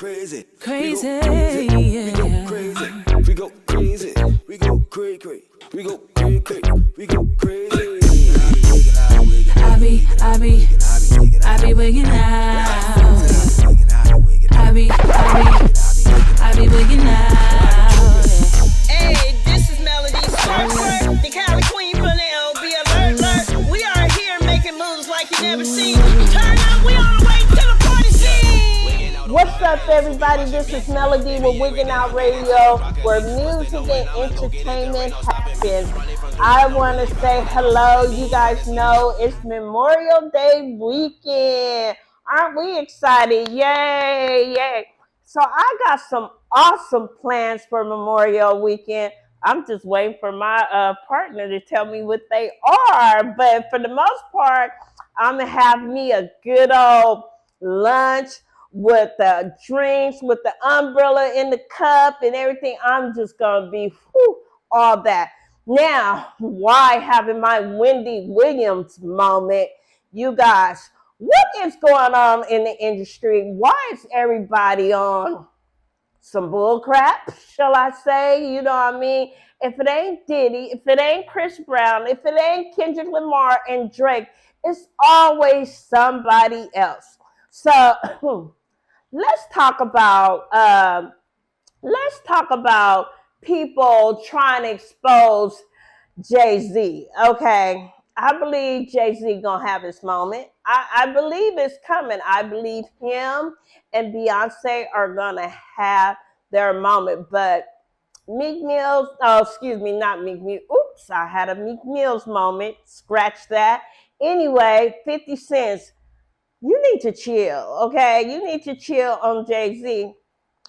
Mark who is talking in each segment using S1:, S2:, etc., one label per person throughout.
S1: crazy.
S2: Crazy,
S1: We go crazy. We go crazy. We go crazy. We go crazy. We go crazy.
S2: I be wigging out. I be wigging out.
S3: Hey, this is Melody Surfer, the Cali Queen from the LB Alert. We are here making moves like you never seen. Turn up, we on the way to the party scene.
S4: What's up, everybody? This is Melody with Wigginoutradio, where music and entertainment happens. I want to say hello. You guys know it's Memorial Day weekend. Aren't we excited? Yay, yay. So I got some awesome plans for Memorial weekend. I'm just waiting for my partner to tell me what they are. But for the most part, I'm going to have me a good old lunch with the drinks, with the umbrella in the cup and everything. I'm just going to be all that. Now, why having my Wendy Williams moment? You guys, what is going on in the industry? Why is everybody on some bull crap, shall I say? You know what I mean? If it ain't Diddy, if it ain't Chris Brown, if it ain't Kendrick Lamar and Drake, it's always somebody else. So let's talk about people trying to expose Jay-Z. Okay, I believe Jay-Z gonna have his moment. I believe it's coming. I believe him and Beyonce are gonna have their moment. But Meek Mills, not Meek Mills. Oops, I had a Meek Mills moment. Scratch that. Anyway, 50 Cent, you need to chill, okay? You need to chill on Jay-Z.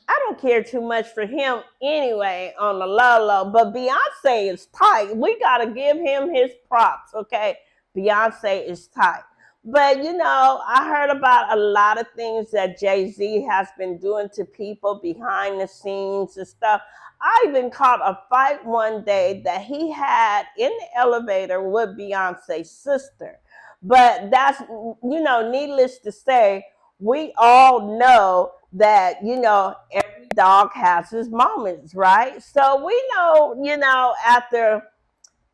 S4: I don't care too much for him anyway on the low, but Beyonce is tight. We got to give him his props, okay? Beyonce is tight. But, you know, I heard about a lot of things that Jay-Z has been doing to people behind the scenes and stuff. I even caught a fight one day that he had in the elevator with Beyonce's sister. But that's, you know, needless to say, we all know that, you know, every dog has his moments, right? So we know, you know, after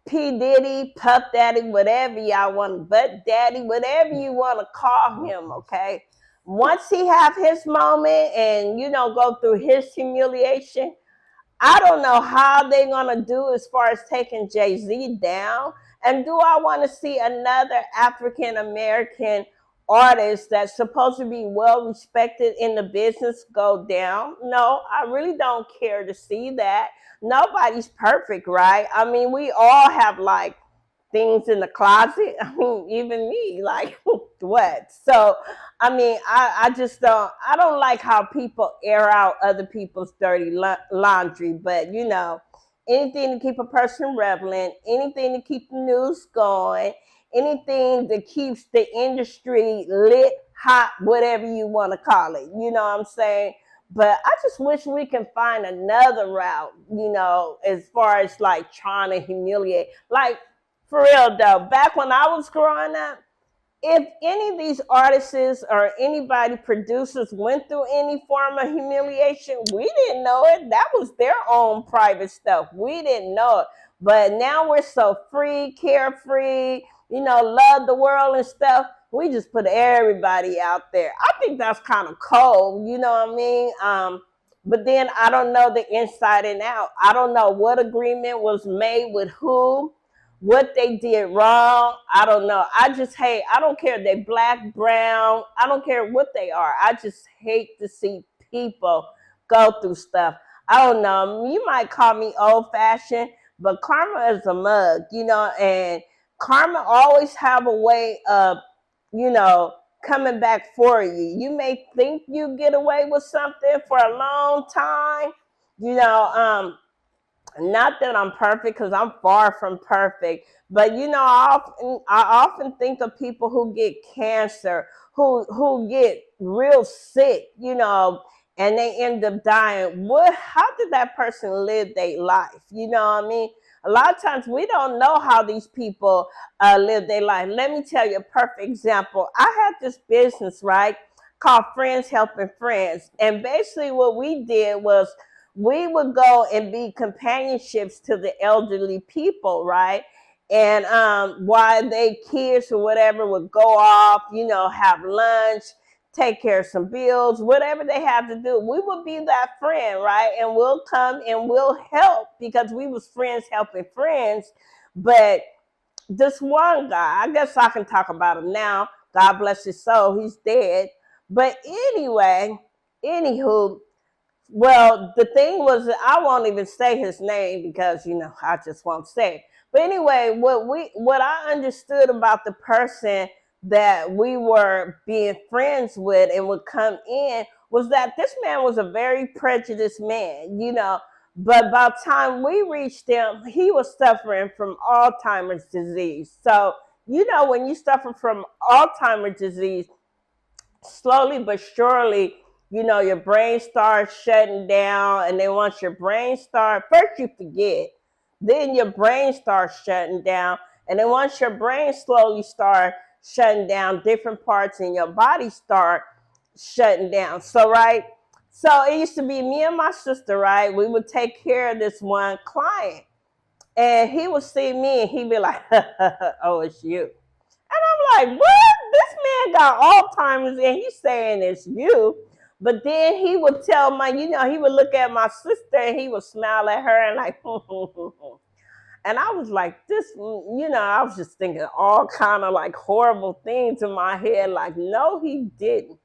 S4: P. Diddy, Puff Daddy, whatever y'all want, Butt Daddy, whatever you want to call him, okay? Once he have his moment and, you know, go through his humiliation, I don't know how they're going to do as far as taking Jay-Z down. And do I want to see another African-American artist that's supposed to be well respected in the business go down? No, I really don't care to see that. Nobody's perfect, right? I mean, we all have like things in the closet. I mean, even me, like what? So, I mean, I don't like how people air out other people's dirty laundry, but you know, anything to keep a person relevant, anything to keep the news going, anything that keeps the industry lit, hot, whatever you want to call it. You know what I'm saying? But I just wish we can find another route, you know, as far as like trying to humiliate. Like, for real though, back when I was growing up, if any of these artists or anybody producers went through any form of humiliation, we didn't know it. That was their own private stuff. We didn't know it. But now we're so free, carefree, you know, love the world and stuff. We just put everybody out there. I think that's kind of cold, you know what I mean? But then I don't know the inside and out. I don't know what agreement was made with who, what they did wrong. I don't know. I don't care if they black, brown. I don't care what they are. I just hate to see people go through stuff. I don't know. You might call me old fashioned, but karma is a mug, you know, and karma always have a way of, you know, coming back for you. You may think you get away with something for a long time, you know, not that I'm perfect, because I'm far from perfect, but you know, I often think of people who get cancer, who get real sick, you know, and they end up dying. How did that person live their life? You know what I mean? A lot of times we don't know how these people live their life. Let me tell you a perfect example. I had this business, right? called Friends Helping Friends. And basically what we did was we would go and be companionships to the elderly people, right? And while they kids or whatever would go off, have lunch, take care of some bills, whatever they had to do, we would be that friend, right? And we'll come and we'll help because we was friends helping friends. But this one guy, I guess I can talk about him now. God bless his soul, he's dead. But anyway, anywho, well, the thing was, I won't even say his name because, I just won't say it. But anyway, what I understood about the person that we were being friends with and would come in was that this man was a very prejudiced man, But by the time we reached him, he was suffering from Alzheimer's disease. So, when you suffer from Alzheimer's disease, slowly but surely, your brain starts shutting down. And then once your brain starts, first you forget, then your brain starts shutting down. And then once your brain slowly starts shutting down, different parts in your body start shutting down. So, right? So it used to be me and my sister, right? We would take care of this one client. And he would see me and he'd be like, oh, it's you. And I'm like, what? This man got Alzheimer's and he's saying it's you. But then he would tell he would look at my sister and he would smile at her and like, and I was like, this, I was just thinking all kind of like horrible things in my head. Like, no, he didn't.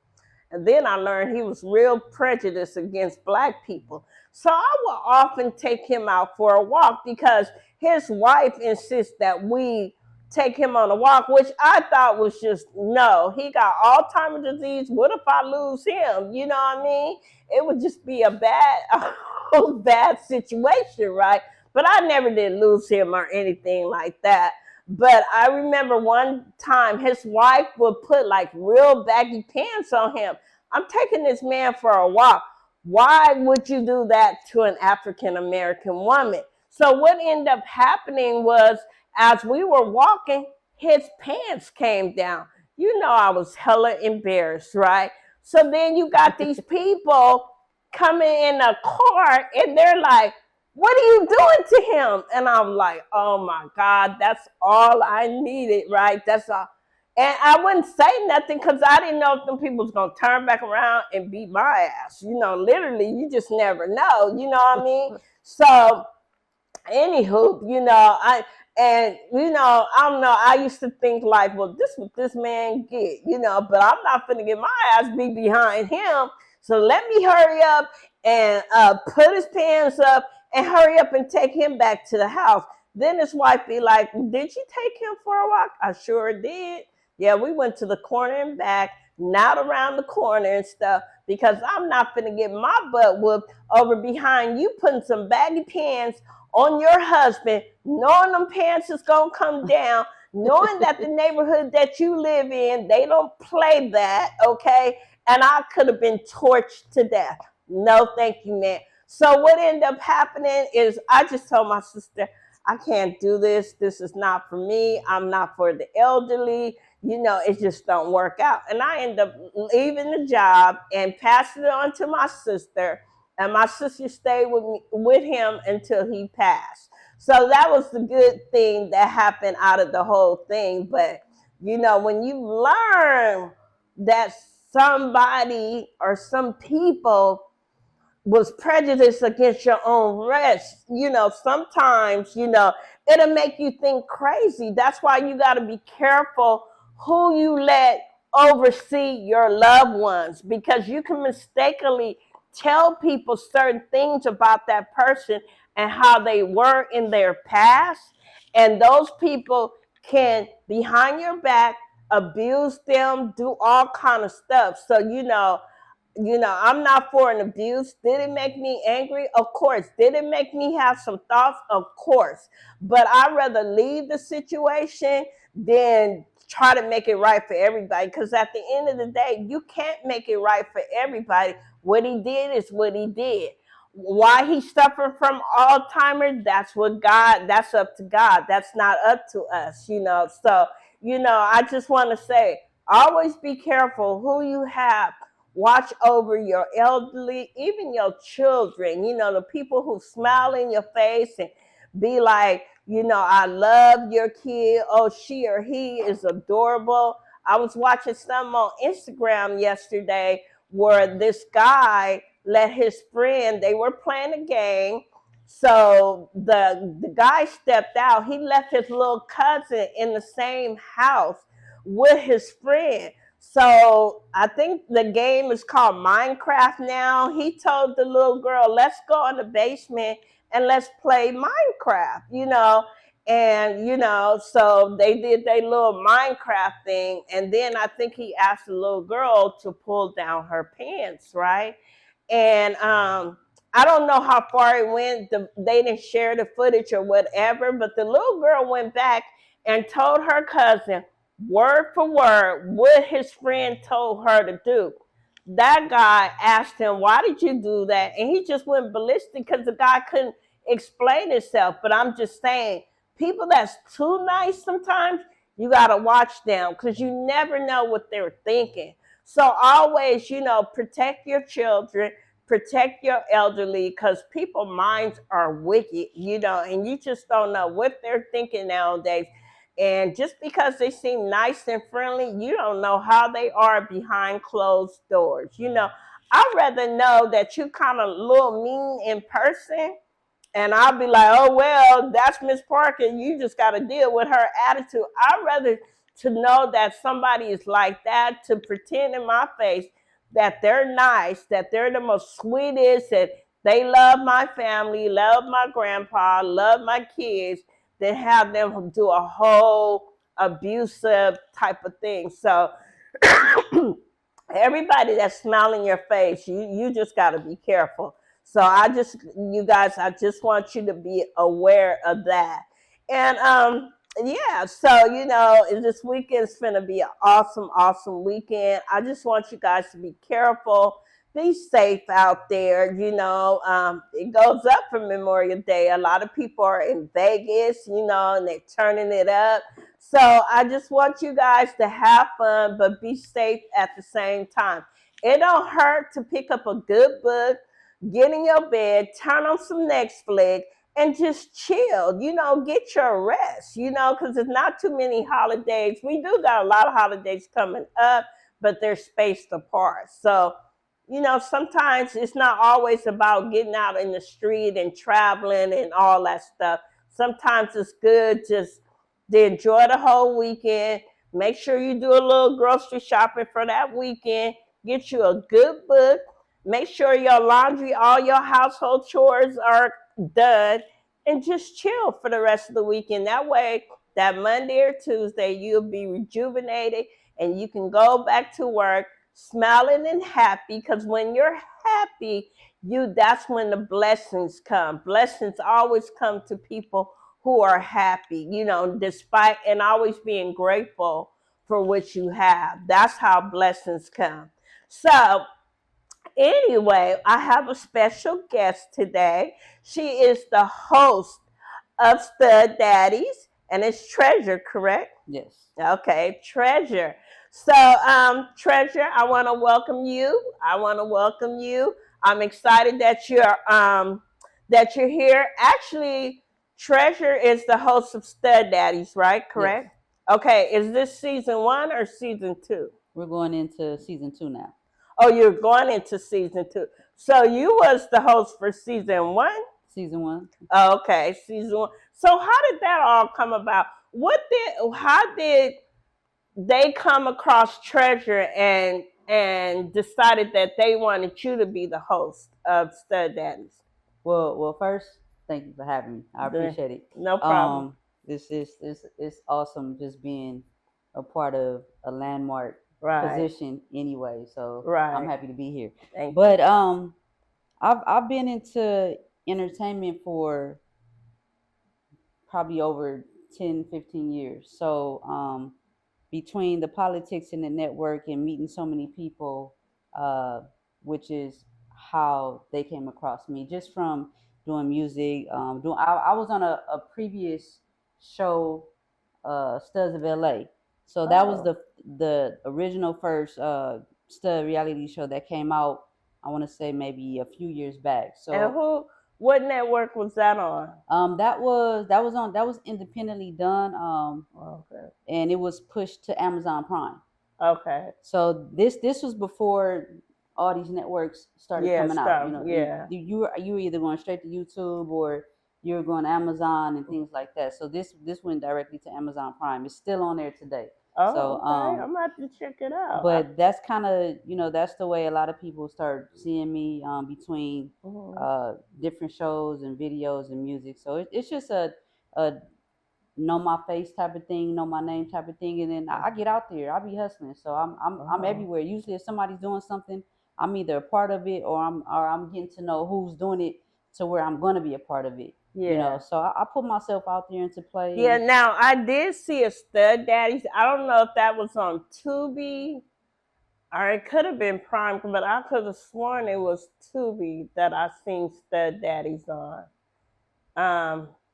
S4: And then I learned he was real prejudiced against Black people. So I would often take him out for a walk because his wife insists that we take him on a walk, which I thought was just, no, he got Alzheimer's disease. What if I lose him? You know what I mean? It would just be a bad situation, right? But I never did lose him or anything like that. But I remember one time his wife would put like real baggy pants on him. I'm taking this man for a walk. Why would you do that to an African American woman? So what ended up happening was, as we were walking, his pants came down. I was hella embarrassed, right? So then you got these people coming in a car and they're like, what are you doing to him? And I'm like, oh my God, that's all I needed, right? That's all. And I wouldn't say nothing because I didn't know if them people was going to turn back around and beat my ass. Literally, you just never know. You know what I mean? So, anywho, I don't know. I used to think like, well, this what this man get, but I'm not finna get my ass beat behind him. So let me hurry up and put his pants up and hurry up and take him back to the house. Then his wife be like, did you take him for a walk? I sure did. Yeah, we went to the corner and back, not around the corner and stuff, because I'm not finna get my butt whooped over behind you putting some baggy pants on your husband, knowing them pants is gonna come down, knowing that the neighborhood that you live in, they don't play that, okay? And I could have been torched to death. No, thank you, man. So what ended up happening is I just told my sister, I can't do this. This is not for me. I'm not for the elderly. It just don't work out. And I end up leaving the job and passing it on to my sister. And my sister stayed with him until he passed. So that was the good thing that happened out of the whole thing. But, when you learn that somebody or some people was prejudiced against your own race, sometimes, it'll make you think crazy. That's why you got to be careful who you let oversee your loved ones, because you can mistakenly tell people certain things about that person and how they were in their past. And those people can, behind your back, abuse them, do all kind of stuff. So, I'm not for an abuse. Did it make me angry? Of course. Did it make me have some thoughts? Of course. But I'd rather leave the situation than try to make it right for everybody. Because at the end of the day, you can't make it right for everybody. What he did is what he did. Why he suffered from Alzheimer's, that's up to God. That's not up to us, So, I just want to say, always be careful who you have watch over your elderly, even your children, the people who smile in your face and be like, I love your kid. Oh, she or he is adorable. I was watching something on Instagram yesterday where this guy let his friend, they were playing a game. So the guy stepped out. He left his little cousin in the same house with his friend. So I think the game is called Minecraft now. He told the little girl, let's go in the basement and let's play Minecraft, And, so they did their little Minecraft thing. And then I think he asked the little girl to pull down her pants, right? And I don't know how far it went. They didn't share the footage or whatever, but the little girl went back and told her cousin, word for word, what his friend told her to do. That guy asked him, why did you do that? And he just went ballistic because the guy couldn't explain himself. But I'm just saying, people that's too nice sometimes, you got to watch them because you never know what they're thinking. So always, protect your children, protect your elderly, because people's minds are wicked, and you just don't know what they're thinking nowadays. And just because they seem nice and friendly, you don't know how they are behind closed doors. I'd rather know that you kind of a little mean in person, and I'll be like, oh, well, that's Miss Parker. You just got to deal with her attitude. I'd rather to know that somebody is like that, to pretend in my face that they're nice, that they're the most sweetest, and they love my family, love my grandpa, love my kids, than have them do a whole abusive type of thing. So everybody that's smiling your face, you just got to be careful. So you guys, I just want you to be aware of that. And yeah, so this weekend's gonna be an awesome, awesome weekend. I just want you guys to be careful, be safe out there. It goes up for Memorial Day. A lot of people are in Vegas, and they're turning it up. So I just want you guys to have fun, but be safe at the same time. It don't hurt to pick up a good book, get in your bed, turn on some Netflix, and just chill, get your rest, because there's not too many holidays. We do got a lot of holidays coming up, but they're spaced apart. So, sometimes it's not always about getting out in the street and traveling and all that stuff. Sometimes it's good just to enjoy the whole weekend. Make sure you do a little grocery shopping for that weekend. Get you a good book. Make sure your laundry, all your household chores are done, and just chill for the rest of the weekend. That way, that Monday or Tuesday, you'll be rejuvenated and you can go back to work smiling and happy, because when you're happy, that's when the blessings come. Blessings always come to people who are happy, despite, and always being grateful for what you have. That's how blessings come. So anyway, I have a special guest today. She is the host of Stud Daddies, and it's Tresjur, correct?
S5: Yes.
S4: Okay, Tresjur. So, Tresjur, I want to welcome you. I'm excited that you're here. Actually, Tresjur is the host of Stud Daddies, right? Correct? Yes. Okay, is this season 1 or season 2?
S5: We're going into season 2 now.
S4: Oh, you're going into season 2. So you was the host for season 1?
S5: Season 1.
S4: Okay, season 1. So how did that all come about? How did they come across Tresjur and decided that they wanted you to be the host of Stud Daddies?
S5: Well, first, thank you for having me. I appreciate it.
S4: No problem.
S5: It's awesome just being a part of a landmark position anyway. So I'm happy to be here. But I've been into entertainment for probably over 10, 15 years. So between the politics and the network and meeting so many people, which is how they came across me, just from doing music. I was on a previous show, Studs of LA. So that was the original first stud reality show that came out, I want to say maybe a few years back. So
S4: and what network was that on?
S5: That was independently done. Okay. And it was pushed to Amazon Prime.
S4: Okay.
S5: So this was before all these networks started coming out. You know, you were either going straight to YouTube or you were going to Amazon and things like that. So this went directly to Amazon Prime. It's still on there today.
S4: Oh,
S5: so,
S4: okay. I'm gonna have to check it out.
S5: But that's kind of, that's the way a lot of people start seeing me, between different shows and videos and music. So it's just a know my face type of thing, know my name type of thing, and then I get out there. I be hustling, so I'm everywhere. Usually, if somebody's doing something, I'm either a part of it or I'm getting to know who's doing it to where I'm gonna be a part of it. Yeah. So I put myself out there into play.
S4: Yeah. Now I did see a Stud Daddies. I don't know if that was on Tubi or it could have been Prime, but I could have sworn it was Tubi that I seen Stud Daddies on.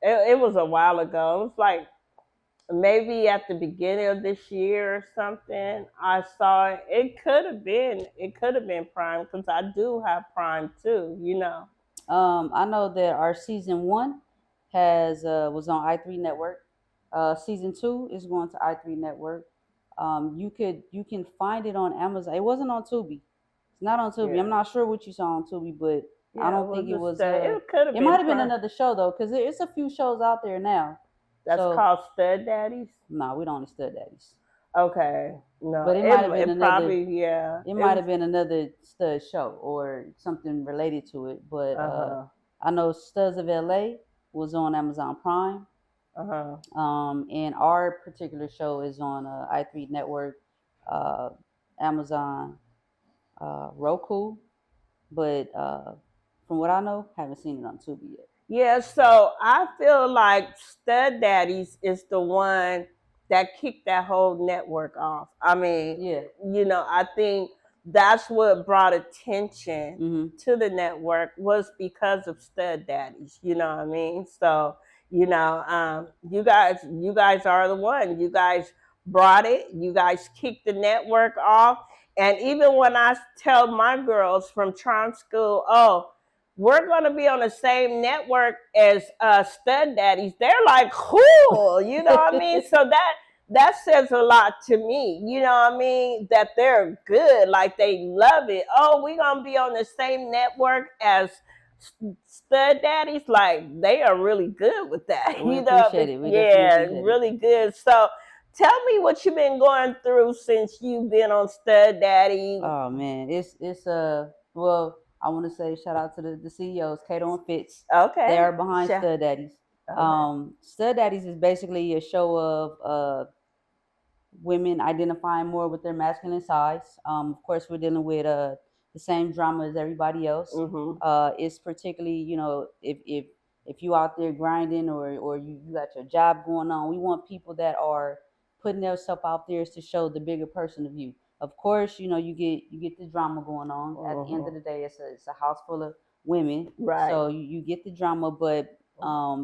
S4: It was a while ago. It was like maybe at the beginning of this year or something. I saw it. It could have been Prime because I do have Prime too.
S5: I know that our season 1 was on i3 Network. Season 2 is going to i3 Network. You can find it on Amazon. It wasn't on Tubi. It's not on Tubi. Yeah. I'm not sure what you saw on Tubi, but I don't think it was. It might have been another show though, because there's a few shows out there now.
S4: That's called Stud Daddies?
S5: No, we don't need Stud Daddies.
S4: Okay. No.
S5: But it might have been another. It might have been another stud show or something related to it. But I know Studs of LA was on Amazon Prime. And our particular show is on i3 Network, Amazon, Roku. But from what I know, haven't seen it on Tubi yet.
S4: Yeah, so I feel like Stud Daddies is the one that kicked that whole network off. I mean, I think that's what brought attention to the network was because of Stud Daddies. You know what I mean? So, you guys are the one. You guys brought it. You guys kicked the network off. And even when I tell my girls from Charm School, we're going to be on the same network as Stud Daddies, they're like, cool, you know what I mean? So that says a lot to me, you know what I mean? That they're good, like they love it. Oh, we're going to be on the same network as Stud Daddies, like they are really good with that.
S5: We appreciate it.
S4: Really good. So tell me what you've been going through since you've been on Stud Daddy.
S5: Oh man, it's well, I want to say shout out to the CEOs, Kato and Fitz.
S4: Okay.
S5: They are behind Stud Daddies. Okay. Stud Daddies is basically a show of women identifying more with their masculine size. Of course, we're dealing with the same drama as everybody else. It's particularly, if you out there grinding or you got your job going on, we want people that are putting themselves out there to show the bigger person of you. Of course, you get the drama going on. At the end of the day, it's a house full of women,
S4: right?
S5: So you get the drama, but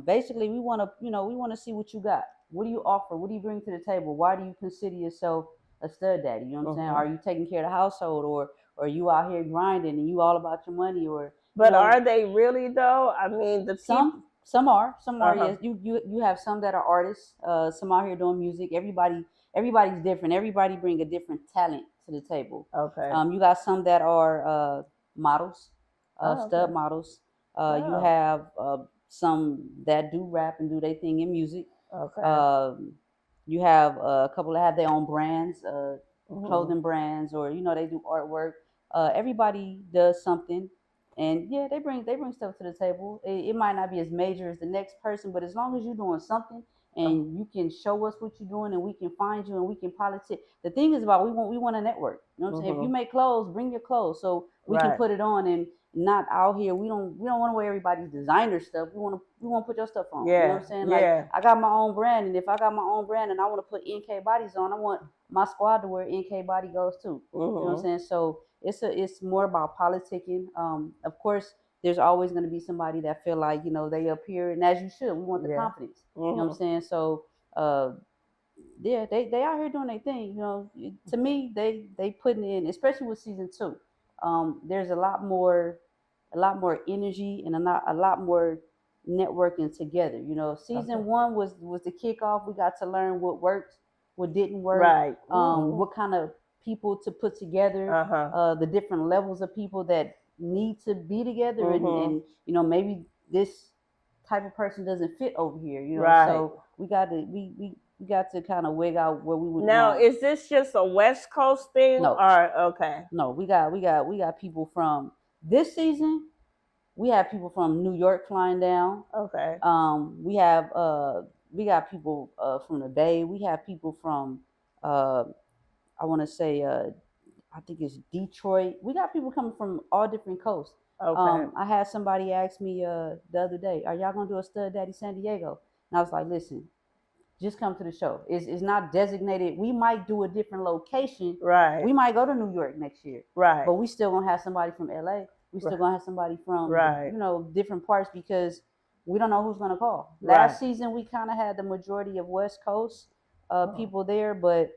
S5: basically, we want to see what you got. What do you offer? What do you bring to the table? Why do you consider yourself a stud daddy? You know what I'm saying? Are you taking care of the household, or are you out here grinding and you all about your money?
S4: But are they really though? I mean,
S5: some are. Yes. You have some that are artists. Some out here doing music. Everybody's different. Everybody bring a different talent to the table.
S4: Okay.
S5: You got some that are models, stud models. You have some that do rap and do their thing in music.
S4: Okay.
S5: You have a couple that have their own brands, clothing brands, or they do artwork. Everybody does something. And yeah, they bring stuff to the table. It might not be as major as the next person, but as long as you're doing something and you can show us what you're doing and we can find you and we can politic. The thing is about we want a network. You know what I'm saying? If you make clothes, bring your clothes so we can put it on and not out here. We don't want to wear everybody's designer stuff. We want to put your stuff on.
S4: Yeah.
S5: You know what I'm saying? Like I got my own brand, and if I got my own brand and I want to put NK bodies on, I want my squad to wear NK body goes too. You know what I'm saying? So it's more about politicking. Of course, there's always going to be somebody that feel like they up here, and as you should. We want the confidence. You know what I'm saying? So yeah, they out here doing their thing. You know, to me, they putting in, especially with season 2. There's a lot more energy and a lot more networking together. You know, season 1 was the kickoff. We got to learn what worked, what didn't work,
S4: right?
S5: What kind of people to put together, the different levels of people that need to be together, and you know, maybe this type of person doesn't fit over here. You know, right. So we got to kind of wig out where we would.
S4: Now, is this just a West Coast thing?
S5: No.
S4: Or okay.
S5: No, we got people from this season. We have people from New York flying down.
S4: Okay.
S5: We got people from the Bay. We have people from I want to say I think it's Detroit. We got people coming from all different coasts. Okay. I had somebody ask me the other day, "Are y'all gonna do a Stud Daddy San Diego?" And I was like, "Listen, just come to the show. It's not designated. We might do a different location. Right. We might go to New York next year. Right. But we still gonna have somebody from LA. We still gonna have somebody from you know, different parts, because we don't know who's gonna call. Last season we kind of had the majority of West Coast people there, but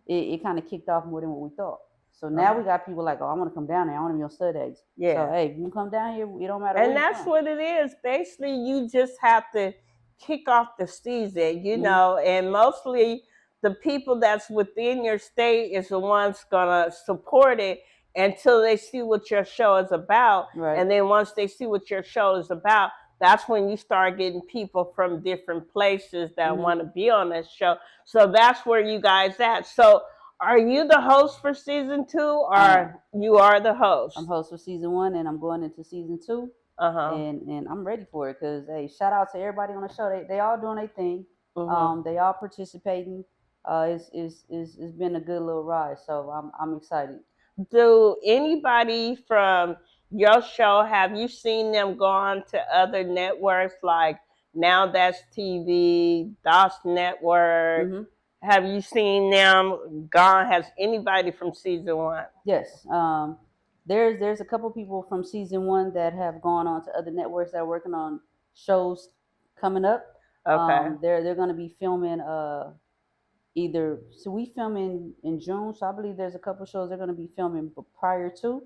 S5: it kind of kicked off more than what we thought. So now we got people like, oh, I want to come down there. I want to be on Stud Days. Yeah. So hey, you can come down here. It don't matter. And that's what it is. Basically, you just have to kick off the season, you know, and mostly the people that's within your state is the ones gonna support it until they see what your show is about. Right. And then once they see what your show is about, that's when you start getting people from different places that want to be on this show. So that's where you guys at. So are you the host for season 2, or you are the host? I'm host for season 1, and I'm going into season 2. And I'm ready for it, because hey, shout out to everybody on the show. They all doing their thing. They all participating. It's been a good little ride, so I'm excited. Do anybody from your show, have you seen them go on to other networks like Now That's TV, DOS Network? Have you seen them gone? Has anybody from season 1? Yes. There's a couple people from season 1 that have gone on to other networks that are working on shows coming up. Okay. They're going to be filming so we film in June, so I believe there's a couple shows they're going to be filming prior to,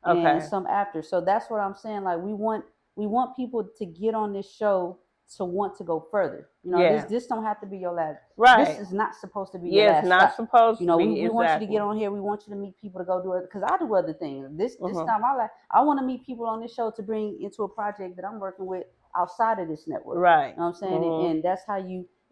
S5: and some after. So that's what I'm saying. Like we want people to get on this show to want to go further. You know, this don't have to be your last. Right. This is not supposed to be your last. It's not supposed to be. You know, we want you to get on here. We want you to meet people to go do it, because I do other things. This time I want to meet people on this show to bring into a project that I'm working with outside of this network. Right. You know what I'm saying? And that's how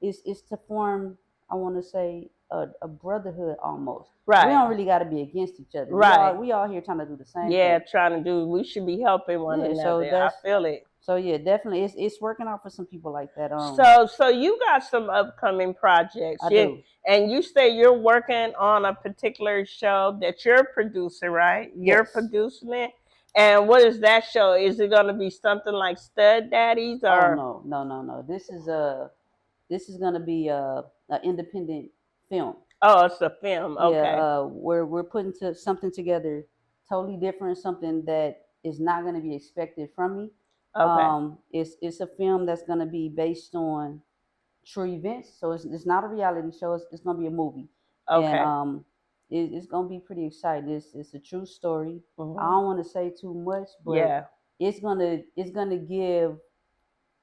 S5: it's to form, I want to say, a brotherhood almost. Right. We don't really got to be against each other. Right. We all here trying to do the same thing. Yeah, trying to do. We should be helping one another. So I feel it. So yeah, definitely, it's working out for some people like that. So you got some upcoming projects. I do. And you say you're working on a particular show that you're producing, right? You're producing it. And what is that show? Is it going to be something like Stud Daddies, or? Oh, no. This is going to be an independent film. Oh, it's a film. Okay. Yeah, we're putting something together totally different, something that is not going to be expected from me. Okay. It's a film that's going to be based on true events, so it's not a reality show. It's going to be a movie. Okay. And it's going to be pretty exciting. It's a true story. I don't want to say too much, but it's gonna give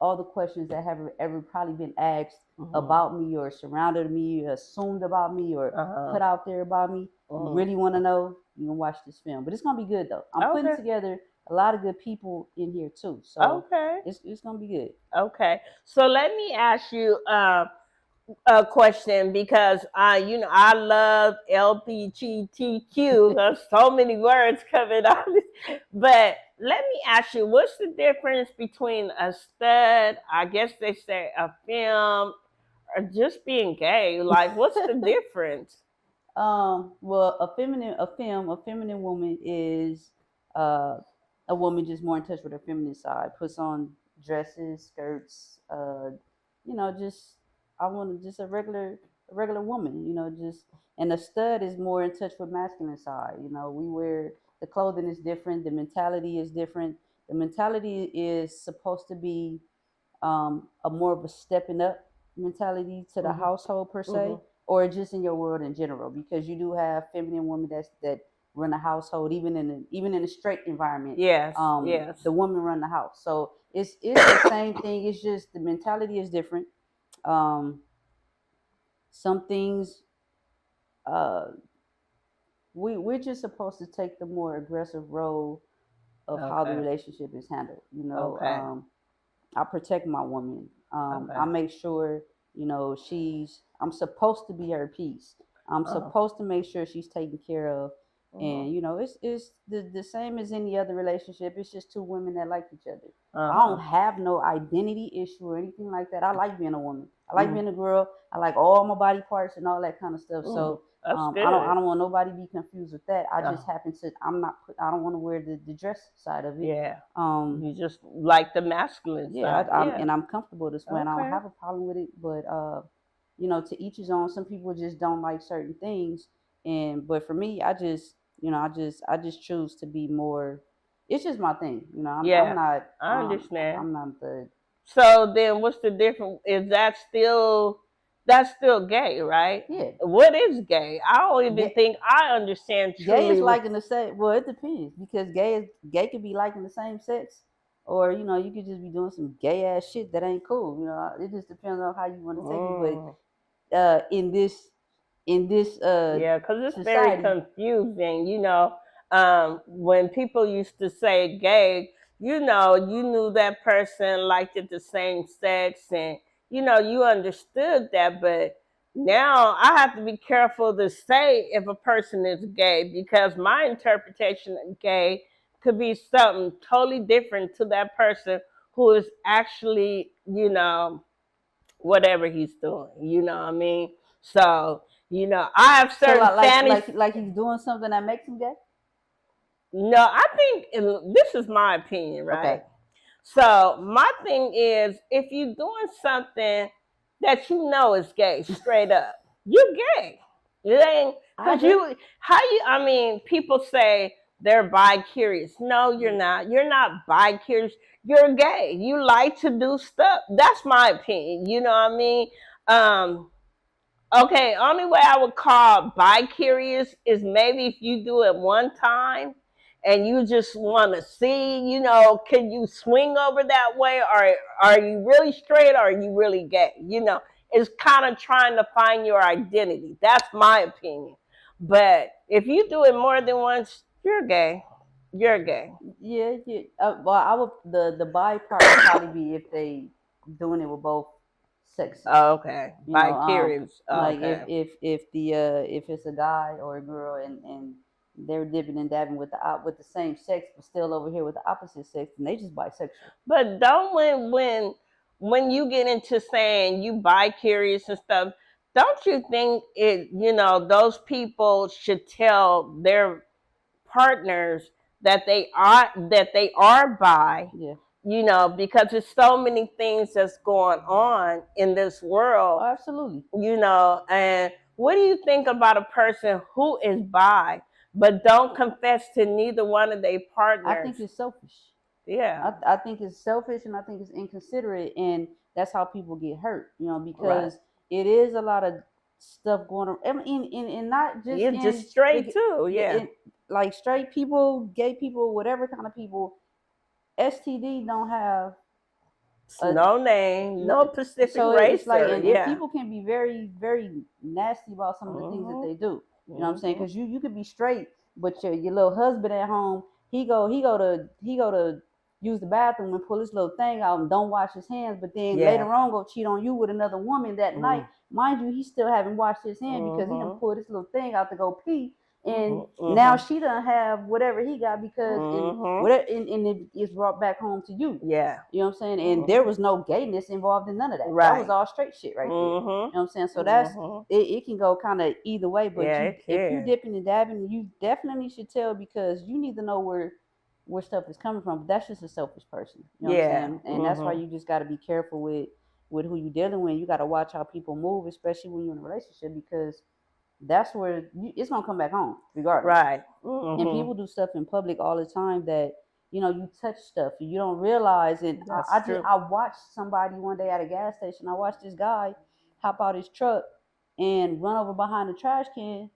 S5: all the questions that have ever probably been asked about me, or surrounded me, or assumed about me, or put out there about me. You really want to know, you can watch this film. But it's going to be good, though. I'm putting together a lot of good people in here, too. So it's going to be good. Okay. So let me ask you a question, because I love LGBTQ. There's so many words coming out. But let me ask you, what's the difference between a stud, I guess they say a film, or just being gay? Like, what's the difference? Well, a feminine woman is a woman just more in touch with her feminine side, puts on dresses, skirts, just a regular woman, and a stud is more in touch with masculine side. The clothing is different, the mentality is different. The mentality is supposed to be a more of a stepping up mentality to the household per se, or just in your world in general? Because you do have feminine women that run the household, even in a straight environment.
S4: Yes, yes.
S5: The woman run the house, so it's the same thing. It's just the mentality is different. Some things, we're just supposed to take the more aggressive role of how the relationship is handled. You know, I protect my woman. I make sure, you know, I'm supposed to be her peace. I'm supposed to make sure she's taken care of. And, you know, it's the same as any other relationship. It's just two women that like each other. I don't have no identity issue or anything like that. I like being a woman. I like being a girl. I like all my body parts and all that kind of stuff. So I don't want nobody to be confused with that. I just happen to I don't want to wear the dress side of it.
S4: Yeah. You just like the masculine side.
S5: And I'm comfortable this way, and I don't have a problem with it. But you know, to each his own. Some people just don't like certain things, but for me, I just choose to be more. It's just my thing, you know. I'm not.
S4: I understand.
S5: I'm not the.
S4: So then, what's the difference? Is that's still gay, right?
S5: Yeah.
S4: What is gay? I don't even think I understand.
S5: Gay is liking the same. Well, it depends, because gay could be liking the same sex, or you know, you could just be doing some gay ass shit that ain't cool. You know, it just depends on how you want to take it. But in this
S4: yeah, because it's very confusing. You know, when people used to say gay, you know, you knew that person liked it the same sex, and you know, you understood that. But now I have to be careful to say if a person is gay, because my interpretation of gay could be something totally different to that person who is actually, you know, whatever he's doing. You know what I mean? So, you know, I have certain fantasies.
S5: Like he's doing something that makes him gay?
S4: No, I think this is my opinion, right? Okay. So my thing is, if you're doing something that you know is gay, straight up, you're gay. It ain't, because I mean, people say they're bi-curious. No, you're not. You're not bi-curious. You're gay. You like to do stuff. That's my opinion. You know what I mean? Okay, only way I would call bi-curious is maybe if you do it one time and you just want to see, you know, can you swing over that way, or are you really straight, or are you really gay? You know, it's kind of trying to find your identity. That's my opinion. But if you do it more than once, you're gay. You're gay.
S5: Yeah. Well, I would the bi part would probably be if they doing it with both sexes.
S4: Oh, okay. Bi-curious.
S5: Like if it's a guy or a girl and they're dipping and dabbing with the same sex, but still over here with the opposite sex, and they just bisexual.
S4: But don't when you get into saying you bi-curious and stuff, don't you think it? You know, those people should tell their partners that they are bi.
S5: Yeah.
S4: You know, because there's so many things that's going on in this world.
S5: Oh, absolutely.
S4: You know, and what do you think about a person who is bi but don't confess to neither one of their partners?
S5: I think it's selfish.
S4: Yeah.
S5: I think it's selfish, and I think it's inconsiderate, and that's how people get hurt, you know, because it is a lot of stuff going on. I mean, and not just
S4: just straight too, yeah.
S5: Like straight people, gay people, whatever kind of people, STD don't have
S4: no name, no specific race.
S5: It's like, and people can be very, very nasty about some of the things that they do. You know what I'm saying? Because you could be straight, but your little husband at home, he go to use the bathroom and pull his little thing out and don't wash his hands, but then later on go cheat on you with another woman that night. Mind you, he still haven't washed his hand because he done pulled his little thing out to go pee. And now she doesn't have whatever he got because and it is brought back home to you.
S4: Yeah.
S5: You know what I'm saying? And there was no gayness involved in none of that. Right. That was all straight shit right there. You know what I'm saying? So that's it can go kind of either way. But if you're dipping and dabbing, you definitely should tell, because you need to know where stuff is coming from. But that's just a selfish person. You know what I'm saying? And that's why you just got to be careful with who you're dealing with. You got to watch how people move, especially when you're in a relationship, because that's where it's gonna come back home regardless.
S4: Right.
S5: And people do stuff in public all the time that you touch stuff and you don't realize it. I watched somebody one day at a gas station. I watched this guy hop out his truck and run over behind the trash can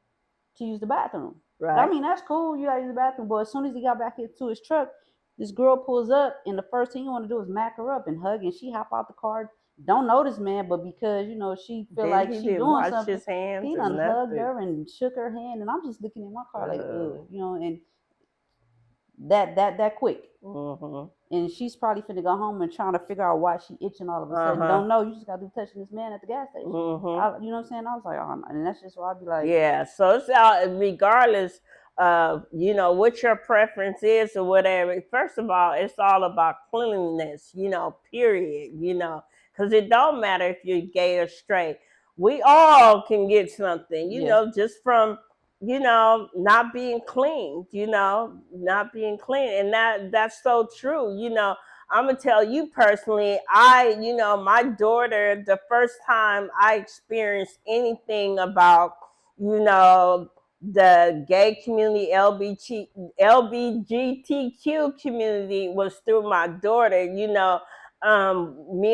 S5: to use the bathroom. Right. I mean, that's cool. You gotta use the bathroom. But as soon as he got back into his truck, this girl pulls up, and the first thing you want to do is mack her up and hug, and she hop out the car. Don't notice, man, but because she feel like she doing something, he done hugged her and shook her hand, and I'm just looking at my car like, and that quick. Mm-hmm. And she's probably finna go home and trying to figure out why she itching all of a sudden. Don't know. You just got to touching this man at the gas station. Mm-hmm. You know what I'm saying? I was like, oh, and that's just why I'd be like,
S4: yeah. So it's regardless of what your preference is or whatever. First of all, it's all about cleanliness. Period. Because it don't matter if you're gay or straight. We all can get something. Just from not being clean, not being clean. And that's so true. I'm going to tell you personally, my daughter, the first time I experienced anything about, the gay community, LBGTQ community was through my daughter. Me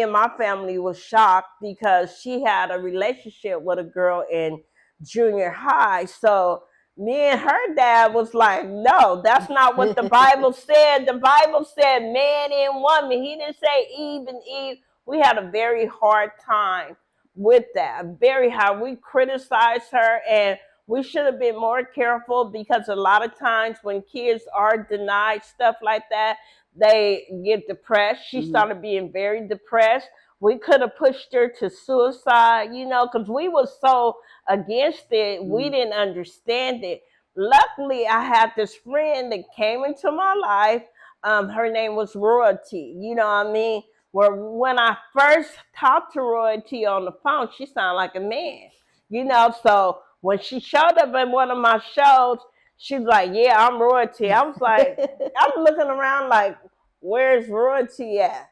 S4: and my family was shocked because she had a relationship with a girl in junior high. So me and her dad was like, no, that's not what the Bible said. The Bible said man and woman. He didn't say Eve and Eve. We had a very hard time with that. Very hard. We criticized her, and we should have been more careful, because a lot of times when kids are denied stuff like that, they get depressed. She started being very depressed. We could have pushed her to suicide, because we were so against it. We didn't understand it. Luckily, I had this friend that came into my life. Her name was Royalty. You know what I mean? Where when I first talked to Royalty on the phone, she sounded like a man. So when she showed up in one of my shows, she was like, yeah, I'm Royalty. I was like, I'm looking around like, where's Royalty at?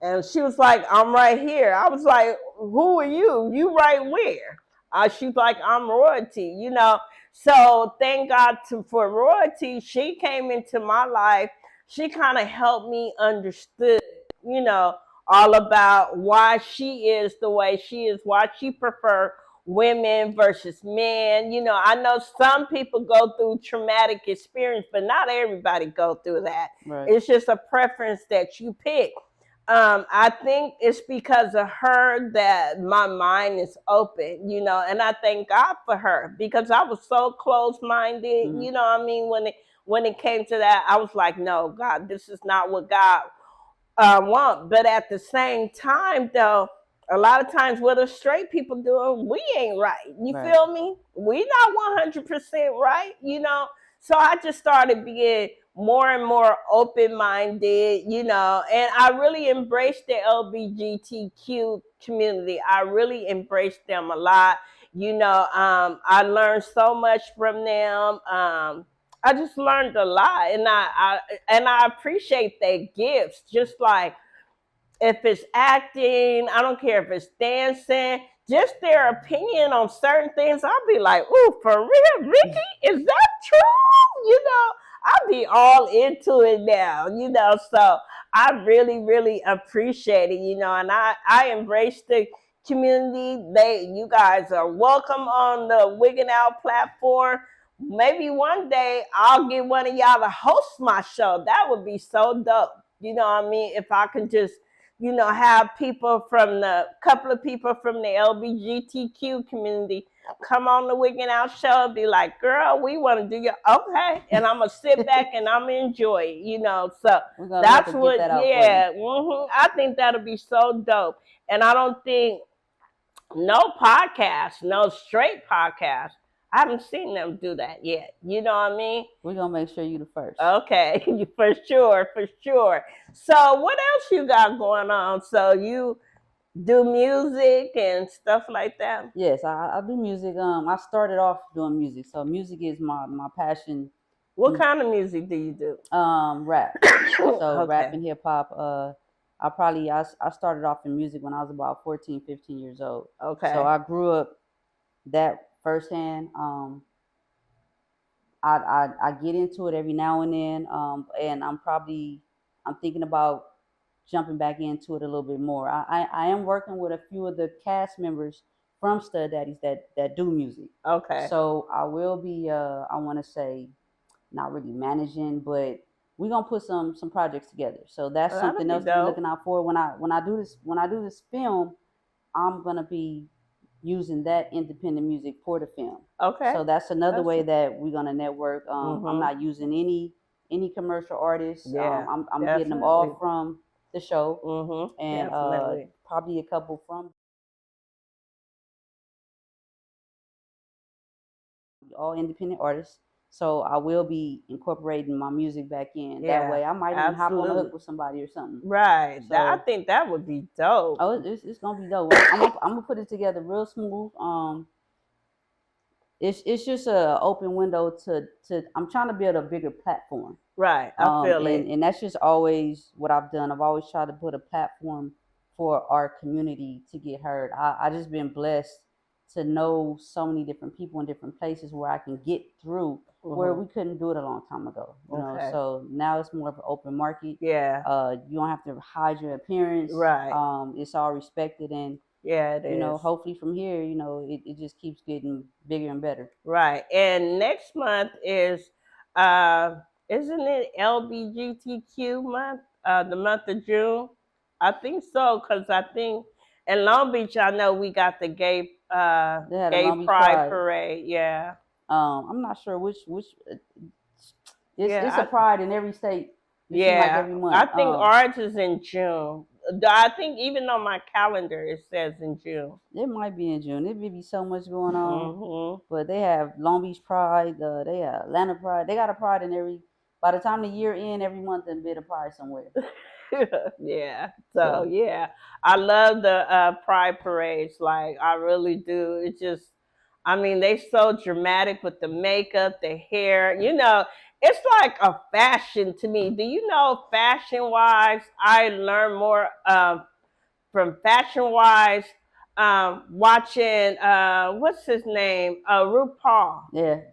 S4: And she was like, I'm right here. I was like, who are you? You right where? She's like, I'm Royalty, So thank God for Royalty. She came into my life. She kind of helped me understood, all about why she is the way she is, why she prefer women versus men. I know some people go through traumatic experience, but not everybody go through that. Right. It's just a preference that you pick. I think it's because of her that my mind is open, and I thank God for her, because I was so close-minded, what I mean? When it came to that, I was like, no, God, this is not what God want. But at the same time, though, a lot of times what are straight people doing, we ain't right. You feel me? We not 100% right, So I just started being more and more open-minded, and I really embraced the LGBTQ community. I really embraced them a lot. I learned so much from them. I just learned a lot, and I appreciate their gifts. Just like if it's acting, I don't care if it's dancing, just their opinion on certain things. I'll be like, ooh, for real, Ricky, is that true? I'll be all into it now, so I really, really appreciate it, and I embrace the community. You guys are welcome on the Wigginoutradio platform. Maybe one day I'll get one of y'all to host my show. That would be so dope. You know what I mean? If I can just, have couple of people from the LGBTQ community come on the Wigginoutradio show and be like, girl, we want to do your, okay. And I'm going to sit back and I'm going to enjoy it, So that's what, I think that'll be so dope. And I don't think no straight podcast, I haven't seen them do that yet. You know what I mean?
S5: We're going to make sure you the first.
S4: Okay, for sure. So what else you got going on? So you do music and stuff like that?
S5: Yes, I do music. I started off doing music. So music is my passion.
S4: What kind of music do you do?
S5: Rap. So okay. Rap and hip hop. I started off in music when I was about 14, 15 years old. Okay. So I grew up that firsthand. I get into it every now and then, and I'm thinking about jumping back into it a little bit more. I am working with a few of the cast members from Stud Daddies that do music.
S4: Okay.
S5: So I will be I want to say not really managing, but we're gonna put some projects together. So that's something else to be looking out for. When I do this film, I'm gonna be using that independent music for the film.
S4: Okay.
S5: So that's another way that we're gonna network. I'm not using any commercial artists.
S4: Yeah.
S5: I'm getting them all from the show, and probably a couple from all independent artists. So I will be incorporating my music back in.
S4: Yeah,
S5: that way, I might even hop on the hook with somebody or something.
S4: Right. So, I think that would be dope.
S5: Oh, it's gonna be dope. I'm gonna put it together real smooth. It's just an open window to. I'm trying to build a bigger platform.
S4: Right. I feel it.
S5: And that's just always what I've done. I've always tried to put a platform for our community to get heard. I just been blessed to know so many different people in different places where I can get through where we couldn't do it a long time ago. You know, so now it's more of an open market.
S4: Yeah.
S5: You don't have to hide your appearance.
S4: Right.
S5: It's all respected, and
S4: it is.
S5: You know, hopefully from here, you know, it just keeps getting bigger and better.
S4: Right. And next month is isn't it LGBTQ month? The month of June? I think so, because I think in Long Beach, I know we got the gay pride parade. Yeah.
S5: I'm not sure which it's a pride in every state.
S4: Yeah,
S5: like every month.
S4: I think ours is in June. I think even on my calendar it says in June.
S5: It might be in June. There may be so much going on, but they have Long Beach Pride. They have Atlanta Pride. They got a pride in every. By the time the year ends, every month there's been a pride somewhere.
S4: Yeah. So yeah, I love the pride parades. Like I really do. It just, I mean, they so dramatic with the makeup, the hair. You know, it's like a fashion to me. Do you know, fashion wise, I learned more from fashion wise watching what's his name, RuPaul.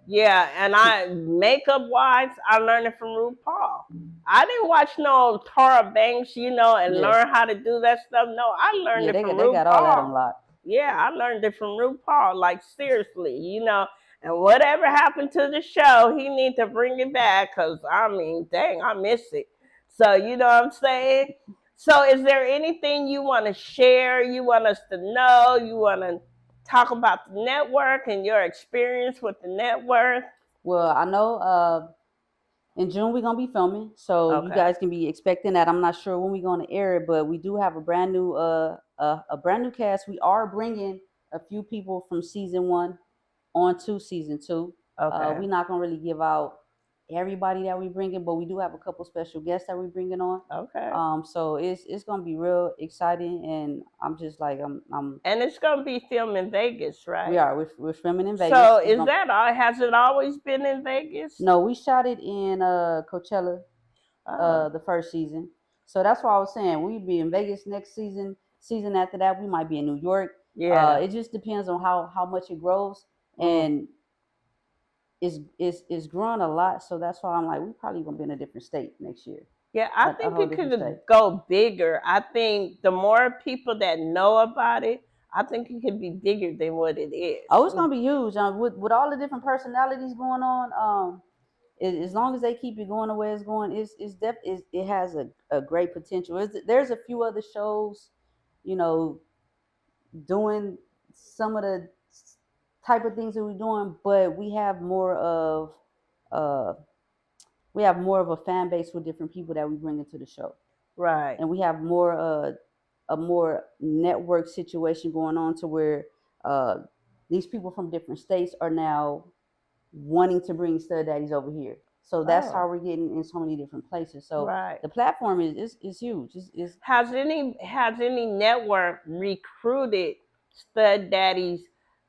S4: Yeah, and I makeup wise I learned it from RuPaul. I didn't watch no Tara Banks, you know, and learn how to do that stuff. No, I learned it from RuPaul. They got all that on lock. Yeah, I learned it from RuPaul, like seriously, you know. And whatever happened to the show, he need to bring it back, because I mean, dang, I miss it. So you know what I'm saying. So is there anything you want to share, you want us to know, you want to talk about the network and your experience with the network?
S5: Well, I know in June we're going to be filming, so you guys can be expecting that. I'm not sure when we're going to air it, but we do have a brand new cast. We are bringing a few people from season 1 on to season 2. We're not going to really give out everybody that we bring in, but we do have a couple special guests that we're bringing on. So it's gonna be real exciting, and I'm just like I'm. And
S4: it's gonna be filmed in Vegas, right?
S5: We are. We're filming in Vegas.
S4: So has it always been in Vegas?
S5: No, we shot it in Coachella, the first season. So that's why I was saying we'd be in Vegas next season. Season after that, we might be in New York.
S4: Yeah.
S5: It just depends on how much it grows, and it's growing a lot, so that's why I'm like, we're probably gonna be in a different state next year.
S4: Yeah, I think it could go bigger. I think the more people that know about it, I think it could be bigger than what it is.
S5: Oh, it's gonna be huge. With all the different personalities going on, as long as they keep it going the way it's going, it has a great potential. There's a few other shows, you know, doing some of the type of things that we're doing, but we have more of a fan base with different people that we bring into the show,
S4: right?
S5: And we have more a more network situation going on to where these people from different states are now wanting to bring Stud Daddies over here. So that's how we're getting in so many different places. So the platform is huge.
S4: Has any network recruited Stud Daddies?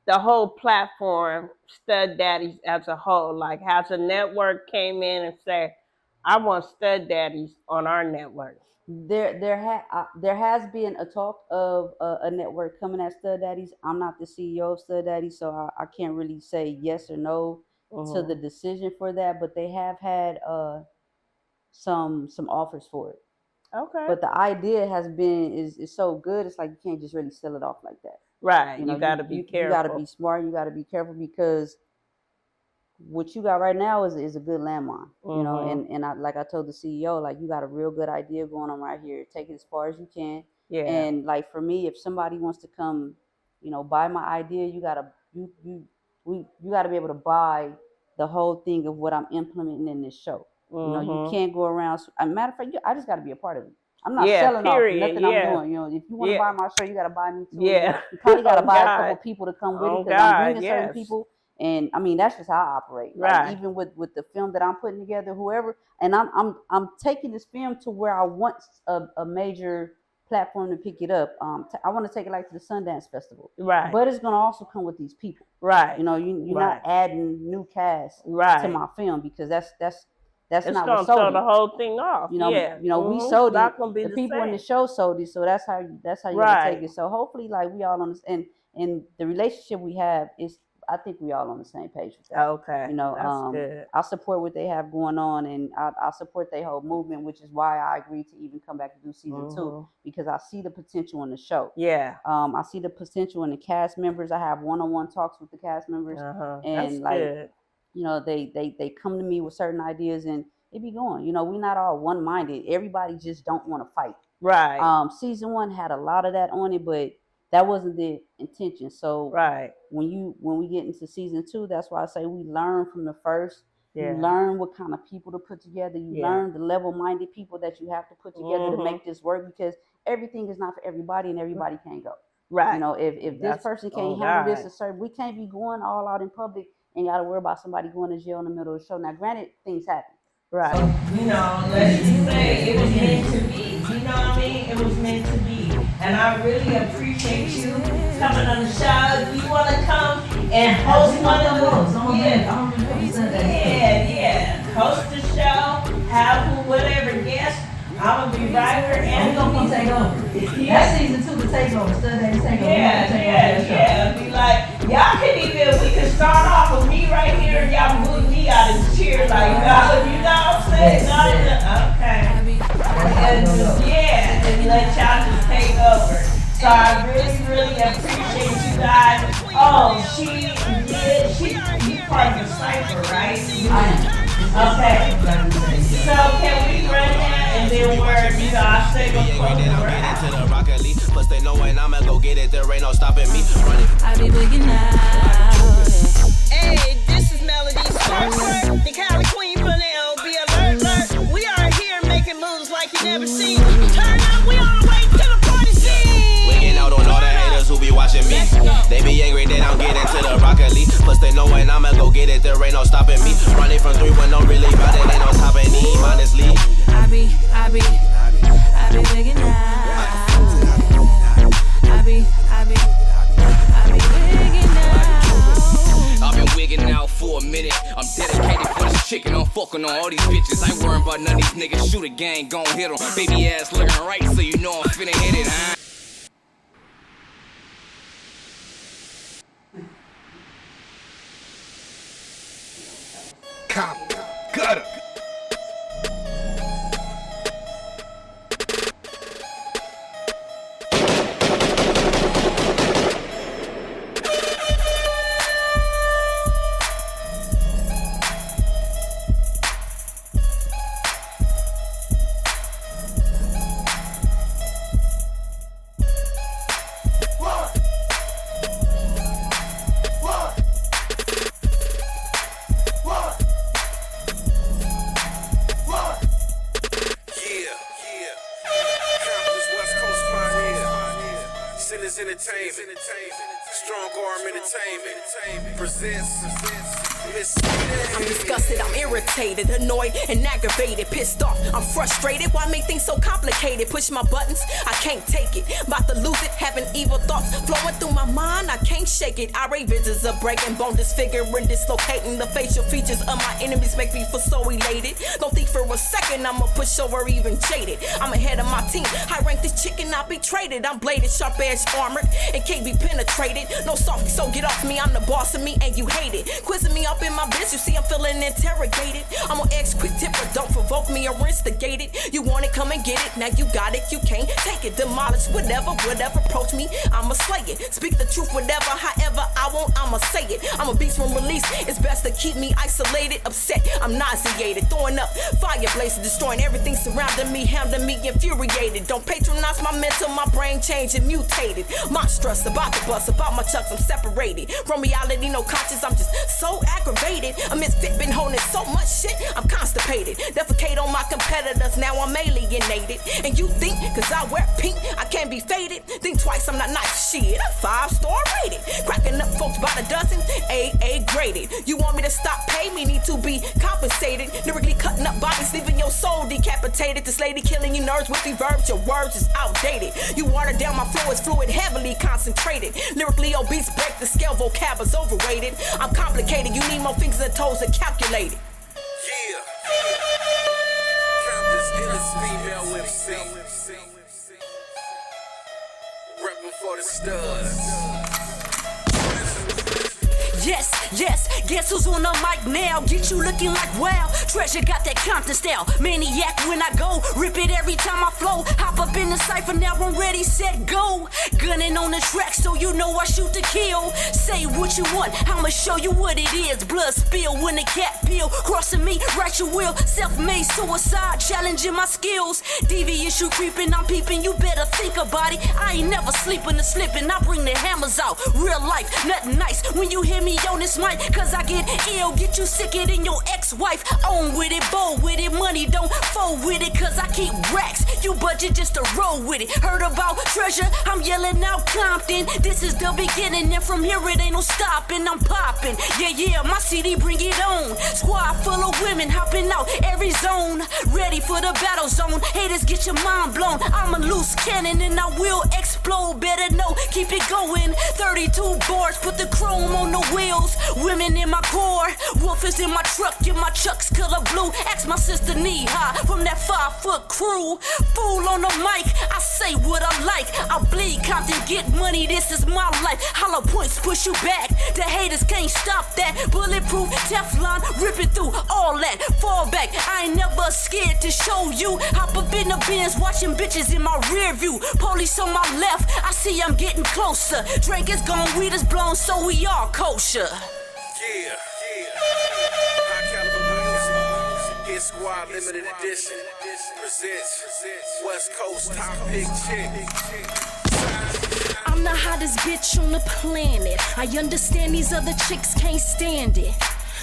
S4: The whole platform, Stud Daddies as a whole, like has a network came in and said, I want Stud Daddies on our network?
S5: There has been a talk of a network coming at Stud Daddies. I'm not the CEO of Stud Daddies, so I can't really say yes or no. to the decision for that, but they have had some offers for it.
S4: Okay.
S5: But the idea has been is so good. It's like you can't just really sell it off like that.
S4: Right. You got to be careful.
S5: You got to be smart. You got to be careful because what you got right now is a good landmine. You know, and I, like I told the CEO, like, you got a real good idea going on right here. Take it as far as you can.
S4: Yeah.
S5: And like for me, if somebody wants to come, you know, buy my idea, you gotta be able to buy the whole thing of what I'm implementing in this show. You know, you can't go around. As a matter of fact, I just got to be a part of it. I'm not selling off nothing I'm doing. You know, if you want to buy my show, you got to buy me too.
S4: Yeah.
S5: You probably got to buy a couple people to come with it because I'm bringing certain people. And I mean, that's just how I operate.
S4: Right.
S5: Like, even with the film that I'm putting together, whoever, and I'm taking this film to where I want a major platform to pick it up. I want to take it like to the Sundance Festival.
S4: Right.
S5: But it's gonna also come with these people.
S4: Right.
S5: You know, you're not adding new cast to my film because that's
S4: it's
S5: not
S4: gonna
S5: what sold
S4: throw
S5: it.
S4: the whole thing off.
S5: You know, we sold it. The people in the show sold it, so that's how you gotta take it. So hopefully, like, we all understand, and the relationship we have is, I think we all on the same page with that.
S4: Okay.
S5: You know,
S4: that's good.
S5: I support what they have going on, and I support their whole movement, which is why I agreed to even come back to do season 2, because I see the potential in the show.
S4: Yeah.
S5: I see the potential in the cast members. I have one-on-one talks with the cast members, and
S4: that's
S5: like,
S4: good.
S5: you know, they come to me with certain ideas, and it be going. You know, we're not all one-minded. Everybody just don't want to fight.
S4: Right.
S5: Season 1 had a lot of that on it, but that wasn't the intention. So when we get into season 2, that's why I say we learn from the first. You learn what kind of people to put together. You learn the level-minded people that you have to put together to make this work, because everything is not for everybody and everybody can't go.
S4: Right.
S5: You know, if this person can't handle this, we can't be going all out in public and got to worry about somebody going to jail in the middle of the show. Now, granted, things happen.
S4: Right.
S3: So, you know, let's just say it was meant to be. You know what I mean? It was meant to be. And I really appreciate you coming on the show. If you want to come and host one of those, host the show, have whatever guest. I'm gonna be right here, and
S6: we're gonna take over. That's season 2 to take over. Sunday take over.
S3: Be like, y'all we can start off with me right here, and y'all move me out and cheer like, you know what I'm saying? Okay. And let y'all just take over. So I really, really appreciate you guys. Oh, you part of the cypher, right? Okay. So can we run that and then I say
S1: plus they know when I'ma go get it, there ain't no stopping me.
S2: I be wigging out.
S3: Hey, this is Melody Tresjur, the Cali Queen from the LBC Alert. We are here making moves like you never seen. Turn up, we on the way to the party scene.
S1: Wigging out on all the haters who be watching me. They be angry they don't get into the broccoli. Plus they know when I'ma go get it, there ain't no stopping me. Running from 3 when no really about it, ain't no stopping me. Honestly,
S2: I be wigging out. I be wigging out.
S7: I've been wigging out for a minute. I'm dedicated for this chicken. I'm fucking on all these bitches. I ain't worrying about none of these niggas. Shoot a gang, gon' hit 'em. Baby ass looking right, so you know I'm finna hit it, huh? Cop, gutter.
S8: I'm disgusted, I'm irritated, annoyed, and aggravated, pissed off. I'm frustrated, why make things so complicated? Push my buttons, I can't take it. About to lose it, having evil thoughts flowing through my mind, I can't shake it. Irate visions of breaking bone, disfiguring, dislocating. The facial features of my enemies make me feel so elated. Don't think for a second I'ma push over even jaded. I'm ahead of my team, I rank this chicken, I'll be traded. I'm bladed, sharp edge armored, and can't be penetrated. No softy, so get off me, I'm the boss of me, and you hate it. Quizzing me off up in my biz, you see I'm feeling interrogated. I'm an ex-quick tipper, don't provoke me or instigate it. You want it, come and get it, now you got it, you can't take it. Demolish whatever, approach me, I'ma slay it. Speak the truth, whatever, however I want, I'ma say it. I'm a beast from release, it's best to keep me isolated. Upset, I'm nauseated, throwing up fire blazes, destroying everything surrounding me, hounding me, infuriated. Don't patronize my mental, my brain changed and mutated. Monstrous, about to bust, about my chucks, I'm separated from reality, no conscience, I'm just so aggravated. A misfit, been holding so much shit, I'm constipated. Defecate on my competitors, now I'm alienated. And you think, cause I wear pink, I can't be faded? Think twice, I'm not nice, shit, I'm 5-star rated. Cracking up folks by the dozen, AA graded. You want me to stop, pay me, need to be compensated. Lyrically cutting up bodies, leaving your soul decapitated. This lady killing you nerves with reverbs, your words is outdated. You water down my flow, is fluid, heavily concentrated. Lyrically obese, break the scale, vocab is overrated. I'm complicated, you need more fingers and toes to calculate it.
S7: Yeah. Count this illest female MC. Reppin' for the studs.
S9: Yes, guess who's on the mic now? Get you looking like wow. Tresjur got that Compton style. Maniac when I go, rip it every time I flow. Hop up in the cypher, now I'm ready, set, go. Gunning on the track, so you know I shoot to kill. Say what you want, I'ma show you what it is. Blood spill when the cat peel. Crossing me, right your will. Self-made suicide, challenging my skills. Devious, you creeping, I'm peeping. You better think about it. I ain't never sleeping or slipping. I bring the hammers out. Real life, nothing nice. When you hear me on this mic, cause I get ill, get you sicker than your ex-wife. On with it, bold with it, money don't fold with it, cause I keep racks. You budget just to roll with it. Heard about Tresjur, I'm yelling out Compton. This is the beginning, and from here it ain't no stopping. I'm popping, yeah, my CD bring it on. Squad full of women hopping out every zone, ready for the battle zone. Haters get your mind blown. I'm a loose cannon and I will explode. Better know, keep it going. 32 bars, put the chrome on the wheels. Women in my core, wolfers in my truck, get my chucks color blue. Ask my sister knee high from that 5-foot crew. Fool on the mic, I say what I like. I bleed Compton, get money, this is my life. Hollow points push you back, the haters can't stop that. Bulletproof Teflon, ripping through all that. Fall back, I ain't never scared to show you. Hop up in the Benz, watching bitches in my rear view. Police on my left, I see I'm getting closer. Drink is gone, weed is blown, so we all kosher.
S7: Yeah. High caliber music. Hit Squad limited edition. Presents West Coast top pick chick.
S9: I'm the hottest bitch on the planet. I understand these other chicks can't stand it.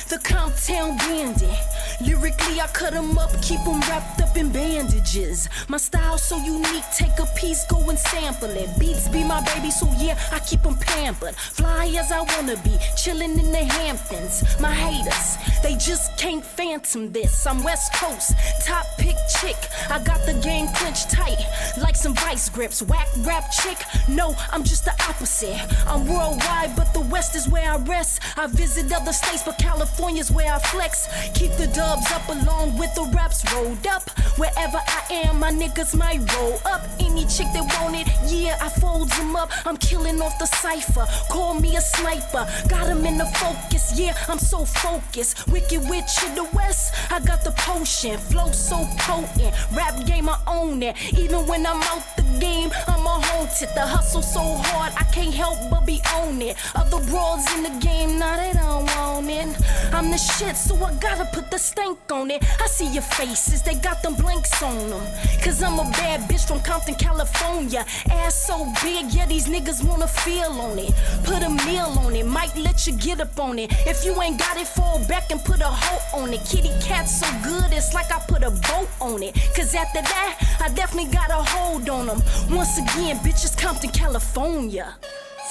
S9: The Compton bandit. Lyrically, I cut them up, keep them wrapped up in bandages. My style so unique, take a piece, go and sample it. Beats be my baby, so yeah, I keep them pampered. Fly as I wanna be, chillin' in the Hamptons. My haters, they just can't phantom this. I'm West Coast, top pick chick. I got the game clinched tight, like some vice grips. Whack rap chick, no, I'm just the opposite. I'm worldwide, but the West is where I rest. I visit other states, but California's where I flex. Keep the dubs up along with the raps rolled up. Wherever I am, my niggas might roll up. Any chick that want it, yeah, I folds them up. I'm killing off the cypher, call me a sniper. Got him in the focus, yeah, I'm so focused. Wicked witch in the West, I got the potion. Flow so potent, rap game I own it. Even when I'm out the game, I'm a haunted. The hustle so hard, I can't help but be on it. Other broads in the game, nah, they don't want it. I'm the shit, so I gotta put the stank on it. I see your faces, they got them blanks on them. Cause I'm a bad bitch from Compton, California. Ass so big, yeah, these niggas wanna feel on it. Put a meal on it, might let you get up on it. If you ain't got it, fall back and put a hoe on it. Kitty cat so good, it's like I put a boat on it. Cause after that, I definitely got a hold on them. Once again, bitches, Compton, California.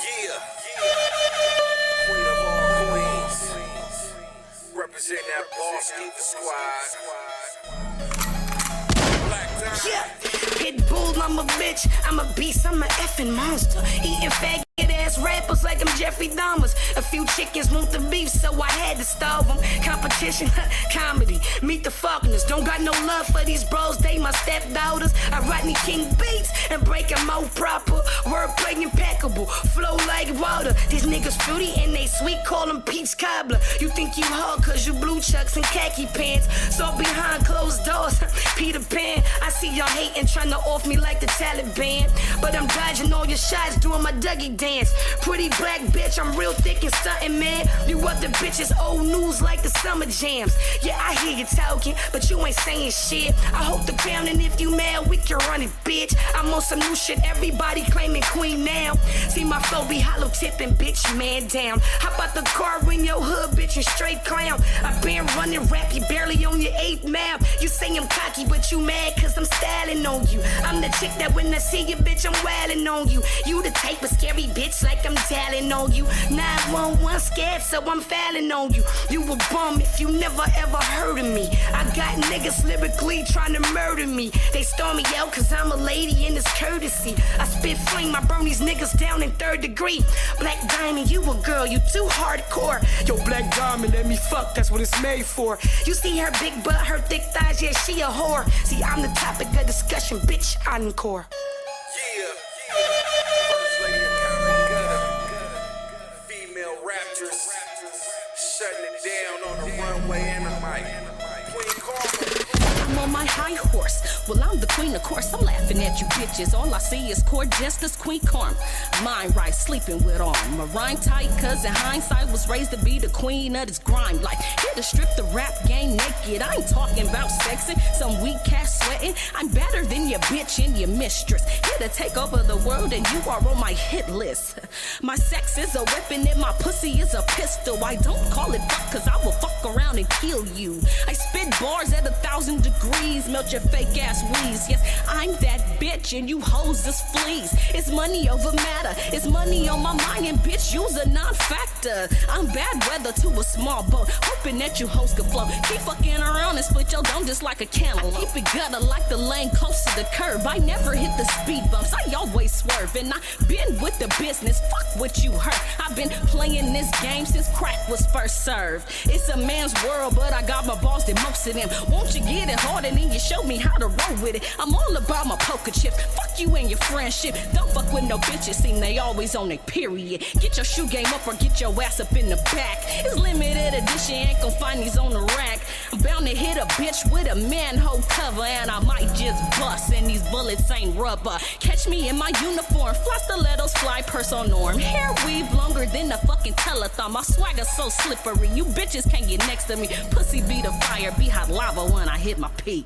S7: Yeah. Queen of all queens. Represent that boss, keep the squad. Black
S10: Yeah, Pitbull, I'm a bitch, I'm a beast, I'm a effing monster. Eating faggot ass
S9: ass rappers like I'm Jeffrey Dahmers. A few chickens want the beef, so I had to starve them. Competition, comedy, meet the Faulkners. Don't got no love for these bros, they my stepdaughters. I Rodney King beats and break them out proper. Wordplay impeccable, flow like water. These niggas fruity and they sweet, call them peach cobbler. You think you hard cause you blue chucks and khaki pants. So behind closed doors, Peter Pan. I see y'all hating, trying to off me like the Taliban. But I'm dodging all your shots, doing my Dougie dance. Pretty black bitch, I'm real thick and stuntin', man. You other bitches old news like the summer jams. Yeah, I hear you talking, but you ain't saying shit. I hope the crown, and if you mad, we can run it, bitch. I'm on some new shit, everybody claiming queen now. See my flow be hollow tipping, bitch, man down. Hop out the car in your hood, bitch, and straight clown. I been running rap, you barely on your 8th map. You say I'm cocky, but you mad cause I'm styling on you. I'm the chick that when I see you, bitch, I'm wildin' on you. You the type of scary bitch like I'm dialing on you. 911 scared, so I'm fouling on you. You a bum if you never ever heard of me. I got niggas lyrically trying to murder me. They storm me out cause I'm a lady and it's courtesy. I spit flame, I burn these niggas down in 3rd degree. Black Diamond, you a girl, you too hardcore. Yo, Black Diamond, let me fuck, that's what it's made for. You see her big butt, her thick thighs, yeah, she a whore. See, I'm the topic of discussion, bitch, encore.
S10: First lady of Common Gutter, female raptors, shutting it down on the runway and the mic. Queen Karma.
S9: I'm on my high horse. Well, I'm the queen, of course. I'm laughing at you bitches. All I see is court justice, Queen Karma. Mind right, sleeping with arm. My rhyme tight, cause in hindsight was raised to be the queen of this grime. Like, here to strip the rap game naked. I ain't talking about sexing, some weak cat sweating. I'm better than your bitch and your mistress. Here to take over the world and you are on my hit list. My sex is a weapon and my pussy is a pistol. I don't call it fuck cause I will fuck around and kill you. I spit bars at 1,000 degrees, melt your fake ass wheeze. Yes, I'm that bitch and you hoes is fleas. It's money over matter, it's money on my mind and bitch you's a non-factor. I'm bad weather to a small boat, hoping that you hoes can float. Keep fucking around and split your dome just like a cantaloupe. I keep it gutter like the lane close to the curb. I never hit the speed bumps, I always swerve. And I been with the business, fuck what you heard. I've been playing this game since crack was first served. It's a man's world, but I got my balls than most of them. Won't you get it hard and then you show me how to roll with it? I'm all about my poker chips, fuck you and your friendship. Don't fuck with no bitches, seem they always on their period. Get your shoe game up or get your ass up in the back. It's limited edition, ain't gon' find these on the rack. I'm bound to hit a bitch with a manhole cover, and I might just bust, and these bullets ain't rubber. Catch me in my uniform, fly stilettos, fly purse on norm. Hair weave longer than the fucking telethon. My swagger so slippery, you bitches can't get next to me. Pussy be the fire, be hot lava when I hit my peak.